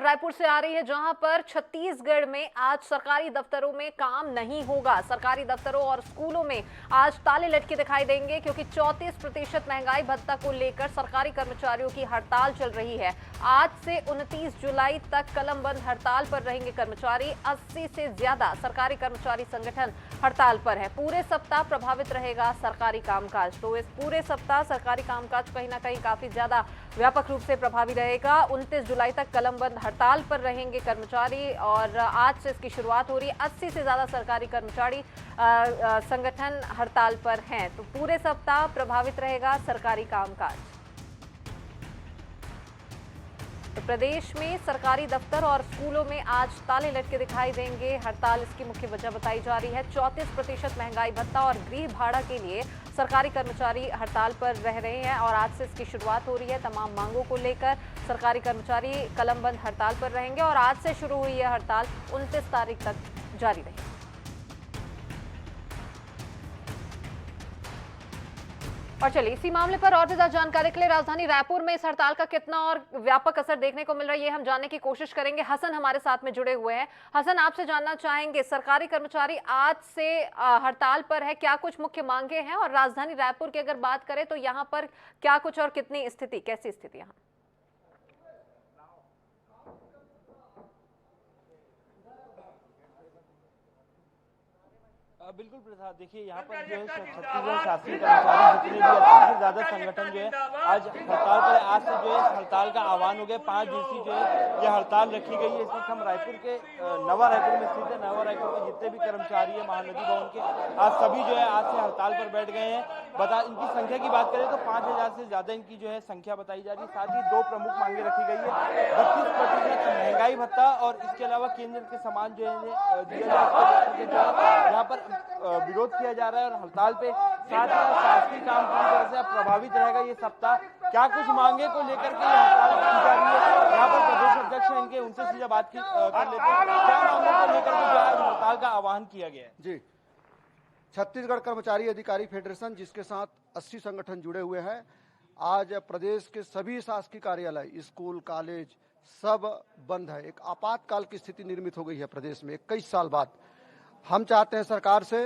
रायपुर से आ रही है, जहां पर छत्तीसगढ़ में आज सरकारी दफ्तरों में काम नहीं होगा। सरकारी दफ्तरों और स्कूलों में आज ताले लटके दिखाई देंगे, क्योंकि 34% महंगाई भत्ता को लेकर सरकारी कर्मचारियों की हड़ताल चल रही है। आज से 29 जुलाई तक कलमबंद हड़ताल पर रहेंगे कर्मचारी। 80 से ज्यादा सरकारी कर्मचारी संगठन हड़ताल पर है। पूरे सप्ताह प्रभावित रहेगा सरकारी कामकाज। तो इस पूरे सप्ताह सरकारी कामकाज कहीं ना कहीं काफी ज्यादा व्यापक रूप से प्रभावी रहेगा। 29 जुलाई तक कलमबंद हड़ताल पर रहेंगे कर्मचारी और आज से इसकी शुरुआत हो रही है। 80 से ज्यादा सरकारी कर्मचारी संगठन हड़ताल पर हैं। तो पूरे सप्ताह प्रभावित रहेगा सरकारी कामकाज। तो प्रदेश में सरकारी दफ्तर और स्कूलों में आज ताले लटके दिखाई देंगे। हड़ताल इसकी मुख्य वजह बताई जा रही है। 34% महंगाई भत्ता और गृह भाड़ा के लिए सरकारी कर्मचारी हड़ताल पर रह रहे हैं और आज से इसकी शुरुआत हो रही है। तमाम मांगों को लेकर सरकारी कर्मचारी कलमबंद हड़ताल पर रहेंगे और आज से शुरू हुई यह हड़ताल 29 तारीख तक जारी रहेगी। और चलिए इसी मामले पर और ज्यादा जानकारी के लिए राजधानी रायपुर में इस हड़ताल का कितना और व्यापक असर देखने को मिल रहा है, ये हम जानने की कोशिश करेंगे। हसन हमारे साथ में जुड़े हुए हैं। हसन, आपसे जानना चाहेंगे, सरकारी कर्मचारी आज से हड़ताल पर है, क्या कुछ मुख्य मांगे हैं? और राजधानी रायपुर की अगर बात करें तो यहाँ पर क्या कुछ और कितनी स्थिति, कैसी स्थिति यहाँ? बिल्कुल प्रसाद, देखिए यहाँ पर जो है छत्तीसगढ़ शासकीय कर्मचारी जितने भी 80 से ज्यादा संगठन जो है आज हड़ताल पर है। आज से जो है हड़ताल का आह्वान हो गया। 5 दिवसीय जो है यह हड़ताल रखी गई है। इस वक्त हम रायपुर के नवा रायपुर में स्थित है। नवा रायपुर के जितने भी कर्मचारी है महानदी भवन के, आज सभी जो है आज से हड़ताल पर बैठ गए हैं। इनकी संख्या की बात करें तो 5000 से ज्यादा इनकी जो है संख्या बताई जा रही है। साथ ही 2 प्रमुख मांगे रखी गई है। 32% महंगाई भत्ता और इसके अलावा केंद्र के समान जो है दिया जाए, यहाँ पर विरोध किया जा रहा है और हड़ताल पे साथ ही शासकीय काम पूरी तरह से प्रभावित रहेगा ये सप्ताह। क्या कुछ मांगे को लेकर के हड़ताल की जा रही है, यहाँ पर प्रदेश अध्यक्ष हैं इनके, उनसे सीधा बात कर लेते हैं। क्या मांगों को लेकर के जो है हड़ताल का आह्वान किया गया है? जी, छत्तीसगढ़ कर्मचारी अधिकारी फेडरेशन, जिसके साथ 80 संगठन जुड़े हुए हैं, आज प्रदेश के सभी शासकीय कार्यालय, स्कूल, कॉलेज सब बंद है। एक आपातकाल की स्थिति निर्मित हो गई है प्रदेश में 21 साल बाद। हम चाहते हैं सरकार से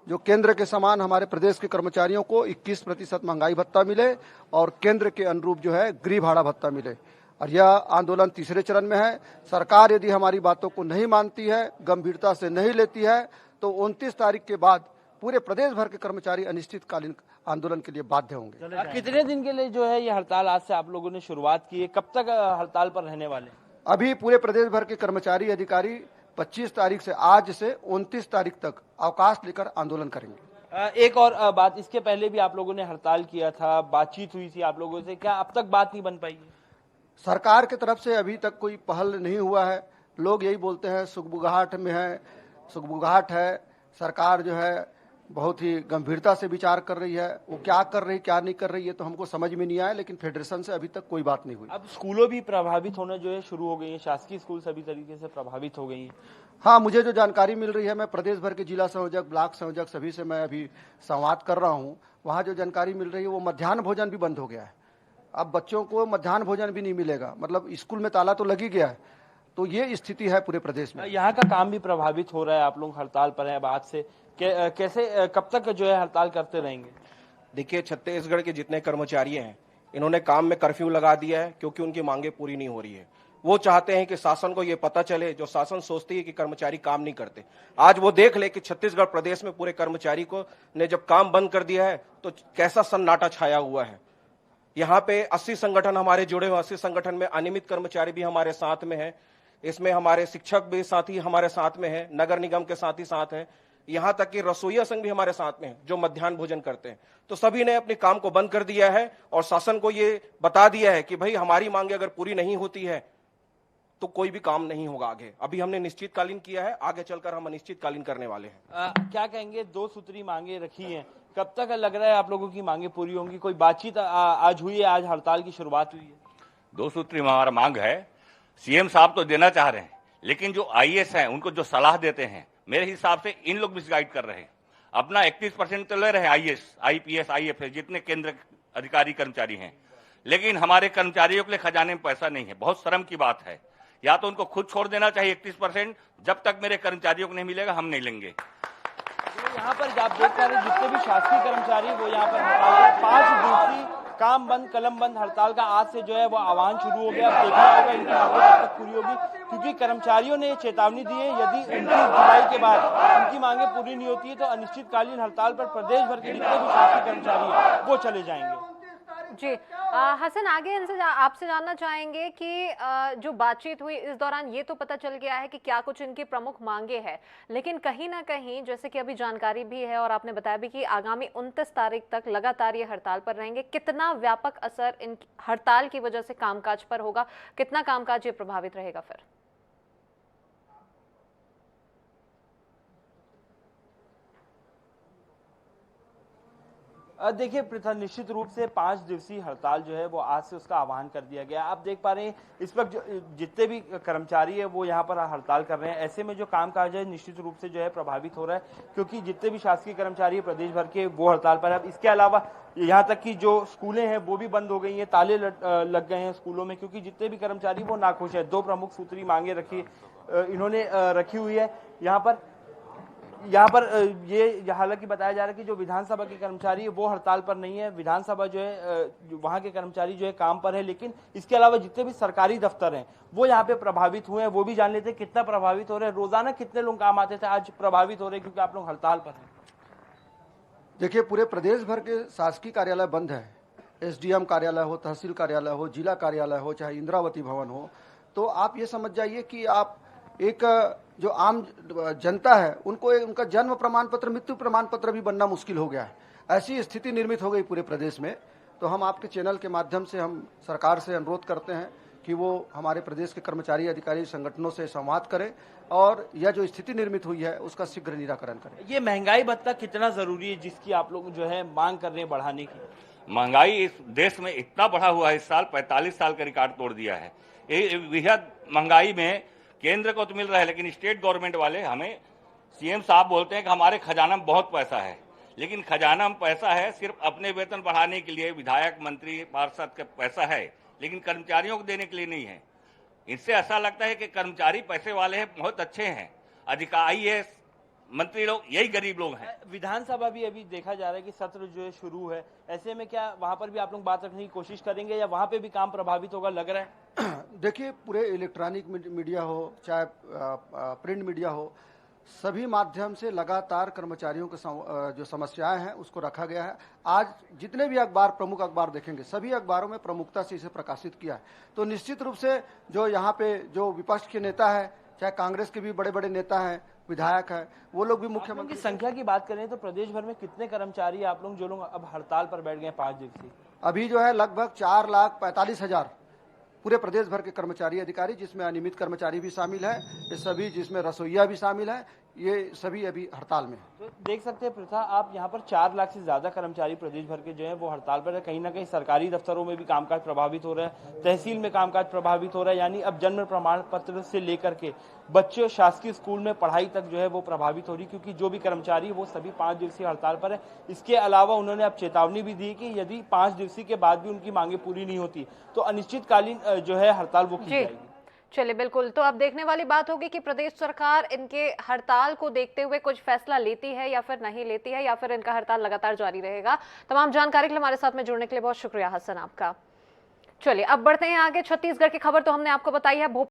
जो केंद्र के समान हमारे प्रदेश के कर्मचारियों को 21% महंगाई भत्ता मिले और केंद्र के अनुरूप जो है गृह भाड़ा भत्ता मिले। और यह आंदोलन तीसरे चरण में है। सरकार यदि हमारी बातों को नहीं मानती है, गंभीरता से नहीं लेती है, तो 29 तारीख के बाद पूरे प्रदेश भर के कर्मचारी अनिश्चितकालीन आंदोलन के लिए बाध्य होंगे। कितने दिन के लिए जो है ये हड़ताल आज से आप लोगों ने शुरुआत की है? कब तक हड़ताल पर रहने वाले? अभी पूरे प्रदेश भर के कर्मचारी अधिकारी 25 तारीख से आज से 29 तारीख तक अवकाश लेकर आंदोलन करेंगे। एक और बात, इसके पहले भी आप लोगों ने हड़ताल किया था, बातचीत हुई थी आप लोगों से, क्या अब तक बात नहीं बन पाई है? सरकार की तरफ से अभी तक कोई पहल नहीं हुआ है। लोग यही बोलते हैं सुगबुगाहट में है, सुगबुगाहट है। सरकार जो है बहुत ही गंभीरता से विचार कर रही है। वो क्या कर रही क्या नहीं कर रही है तो हमको समझ में नहीं आया, लेकिन फेडरेशन से अभी तक कोई बात नहीं हुई। अब स्कूलों भी प्रभावित होना जो है शुरू हो गई है, शासकीय स्कूल सभी तरीके से प्रभावित हो गई है। हाँ, मुझे जो जानकारी मिल रही है, मैं प्रदेश भर के जिला संयोजक, ब्लॉक संयोजक सभी से मैं अभी संवाद कर रहा हूँ। वहाँ जो जानकारी मिल रही है वो मध्याह्न भोजन भी बंद हो गया है। अब बच्चों को मध्याह्न भोजन भी नहीं मिलेगा, मतलब स्कूल में ताला तो लग ही गया है। तो ये स्थिति है पूरे प्रदेश में। यहाँ का काम भी प्रभावित हो रहा है, आप लोग हड़ताल पर हैं आज से, कैसे कब तक जो है हड़ताल करते रहेंगे? देखिए, छत्तीसगढ़ के जितने कर्मचारी हैं इन्होंने काम में कर्फ्यू लगा दिया है, क्योंकि उनकी मांगे पूरी नहीं हो रही है। वो चाहते हैं कि शासन को ये पता चले, जो शासन सोचती है कि कर्मचारी काम नहीं करते। आज वो देख ले कि छत्तीसगढ़ प्रदेश में पूरे कर्मचारी को ने जब काम बंद कर दिया है तो कैसा सन्नाटा छाया हुआ है। यहाँ पे 80 संगठन हमारे जुड़े हुए, 80 संगठन में अनियमित कर्मचारी भी हमारे साथ में है। इसमें हमारे शिक्षक भी साथी हमारे साथ में है, नगर निगम के साथी साथ है, यहाँ तक कि रसोईया संघ भी हमारे साथ में है जो मध्याह्न भोजन करते हैं। तो सभी ने अपने काम को बंद कर दिया है और शासन को ये बता दिया है कि भाई हमारी मांगे अगर पूरी नहीं होती है तो कोई भी काम नहीं होगा आगे। अभी हमने निश्चितकालीन किया है, आगे चलकर हम अनिश्चितकालीन करने वाले हैं। क्या कहेंगे, 2 सूत्री मांगे रखी हैं, कब तक लग रहा है आप लोगों की मांगे पूरी होंगी? कोई बातचीत आज हुई है? आज हड़ताल की शुरुआत हुई है। 2 सूत्री हमारा मांग है। सीएम साहब तो देना चाह रहे हैं, लेकिन जो आईएएस हैं उनको जो सलाह देते हैं, मेरे हिसाब से इन लोग मिसगाइड कर रहे हैं। अपना 31% तो ले रहे हैं आईएएस, आईपीएस, आईएफएस जितने केंद्र अधिकारी कर्मचारी हैं, लेकिन हमारे कर्मचारियों के लिए खजाने में पैसा नहीं है। बहुत शर्म की बात है या तो उनको खुद छोड़ देना चाहिए 31%, जब तक मेरे कर्मचारियों को नहीं मिलेगा हम नहीं लेंगे। यहाँ पर आप देख पा रहे हैं जितने भी शासकीय कर्मचारी वो यहाँ पर हड़ताल पर 5 दिवसीय काम बंद कलम बंद हड़ताल का आज से जो है वो आह्वान शुरू हो गया। अब देखना होगा इनकी मांगें कब तक पूरी होगी, क्योंकि कर्मचारियों ने चेतावनी दी है यदि 29 जुलाई के बाद उनकी मांगें पूरी नहीं होती है तो अनिश्चितकालीन हड़ताल पर प्रदेश भर के जितने भी शासकीय कर्मचारी हैं वो चले जाएंगे। जी हसन, आगे इनसे आपसे जानना चाहेंगे कि जो बातचीत हुई इस दौरान ये तो पता चल गया है कि क्या कुछ इनकी प्रमुख मांगे हैं, लेकिन कहीं ना कहीं जैसे कि अभी जानकारी भी है और आपने बताया भी कि आगामी 29 तारीख तक लगातार ये हड़ताल पर रहेंगे। कितना व्यापक असर इन हड़ताल की वजह से कामकाज पर होगा, कितना कामकाज ये प्रभावित रहेगा फिर? देखिए पृथा, निश्चित रूप से 5 दिवसीय हड़ताल जो है वो आज से उसका आह्वान कर दिया गया। आप देख पा रहे हैं इस वक्त जितने भी कर्मचारी है वो यहाँ पर हड़ताल कर रहे हैं। ऐसे में जो कामकाज है निश्चित रूप से जो है प्रभावित हो रहा है, क्योंकि जितने भी शासकीय कर्मचारी है प्रदेश भर के वो हड़ताल पर है। अब इसके अलावा यहाँ तक कि जो स्कूलें हैं वो भी बंद हो गई हैं, ताले लग गए हैं स्कूलों में, क्योंकि जितने भी कर्मचारी वो नाखुश है। 2 प्रमुख सूत्री मांगे इन्होंने रखी हुई है यहाँ पर ये हालांकि बताया जा रहा है कि जो विधानसभा के कर्मचारी है वो हड़ताल पर नहीं है, विधानसभा जो है वहां के कर्मचारी जो है काम पर है। लेकिन इसके अलावा जितने भी सरकारी दफ्तर हैं वो यहाँ पे प्रभावित हुए हैं। वो भी जान लेते हैं कितना प्रभावित हो रहे हैं, रोजाना कितने लोग काम आते थे आज प्रभावित हो रहे हैं क्योंकि आप लोग हड़ताल पर हैं। देखिए पूरे प्रदेश भर के शासकीय कार्यालय बंद है। एसडीएम कार्यालय हो, तहसील कार्यालय हो, जिला कार्यालय हो, चाहे इंदिरावती भवन हो, तो आप ये समझ जाइए कि आप एक जो आम जनता है उनको उनका जन्म प्रमाण पत्र, मृत्यु प्रमाण पत्र भी बनना मुश्किल हो गया है। ऐसी स्थिति निर्मित हो गई पूरे प्रदेश में। तो हम आपके चैनल के माध्यम से हम सरकार से अनुरोध करते हैं कि वो हमारे प्रदेश के कर्मचारी अधिकारी संगठनों से संवाद करें और यह जो स्थिति निर्मित हुई है उसका शीघ्र निराकरण करें। ये महंगाई भत्ता कितना जरूरी है जिसकी आप लोग जो है मांग कर रहे हैं बढ़ाने की? महंगाई इस देश में इतना बढ़ा हुआ है, इस साल 45 साल का रिकॉर्ड तोड़ दिया है। वृहद महंगाई में केंद्र को तो मिल रहा है, लेकिन स्टेट गवर्नमेंट वाले हमें, सीएम साहब बोलते हैं कि हमारे खजाना में बहुत पैसा है, लेकिन खजाना में पैसा है सिर्फ अपने वेतन बढ़ाने के लिए, विधायक मंत्री पार्षद का पैसा है, लेकिन कर्मचारियों को देने के लिए नहीं है। इससे ऐसा लगता है कि कर्मचारी पैसे वाले हैं, बहुत अच्छे हैं, अधिकारी है, मंत्री लोग यही गरीब लोग हैं। विधानसभा भी अभी देखा जा रहा है कि सत्र जो है शुरू है, ऐसे में क्या वहां पर भी आप लोग बात रखने की कोशिश करेंगे या वहां पे भी काम प्रभावित होगा लग रहा है? देखिए पूरे इलेक्ट्रॉनिक मीडिया हो चाहे प्रिंट मीडिया हो, सभी माध्यम से लगातार कर्मचारियों की जो समस्याएं हैं उसको रखा गया है। आज जितने भी अखबार, प्रमुख अखबार देखेंगे, सभी अखबारों में प्रमुखता से इसे प्रकाशित किया है। तो निश्चित रूप से जो यहाँ पे जो विपक्ष के नेता है, चाहे कांग्रेस के भी बड़े बड़े नेता हैं, विधायक है, वो लोग भी मुख्यमंत्री की संख्या की बात करें तो प्रदेश भर में कितने कर्मचारी आप लोग जो लोग अब हड़ताल पर बैठ गए 5 दिवसीय? अभी जो है लगभग 4,45,000 पूरे प्रदेश भर के कर्मचारी अधिकारी, जिसमें अनियमित कर्मचारी भी शामिल है, ये सभी, जिसमें रसोईया भी शामिल है, ये सभी अभी हड़ताल में है। तो देख सकते हैं प्रथा, आप यहाँ पर 4 लाख से ज्यादा कर्मचारी प्रदेश भर के जो है वो हड़ताल पर है। कहीं ना कहीं सरकारी दफ्तरों में भी कामकाज प्रभावित हो रहा है, तहसील में कामकाज प्रभावित हो रहा है। यानी अब जन्म प्रमाण पत्र से लेकर के बच्चों शासकीय स्कूल में पढ़ाई तक जो है वो प्रभावित हो रही, क्योंकि जो भी कर्मचारी वो सभी 5 दिवसीय हड़ताल पर है। इसके अलावा उन्होंने अब चेतावनी भी दी कि यदि 5 दिवसीय के बाद भी उनकी मांगे पूरी नहीं होती तो अनिश्चितकालीन जो है हड़ताल वो की जाएगी। चलिए बिल्कुल, तो अब देखने वाली बात होगी कि प्रदेश सरकार इनके हड़ताल को देखते हुए कुछ फैसला लेती है या फिर नहीं लेती है, या फिर इनका हड़ताल लगातार जारी रहेगा। तमाम जानकारी के लिए हमारे साथ में जुड़ने के लिए बहुत शुक्रिया हसन आपका। चलिए अब बढ़ते हैं आगे। छत्तीसगढ़ की खबर तो हमने आपको बताई है।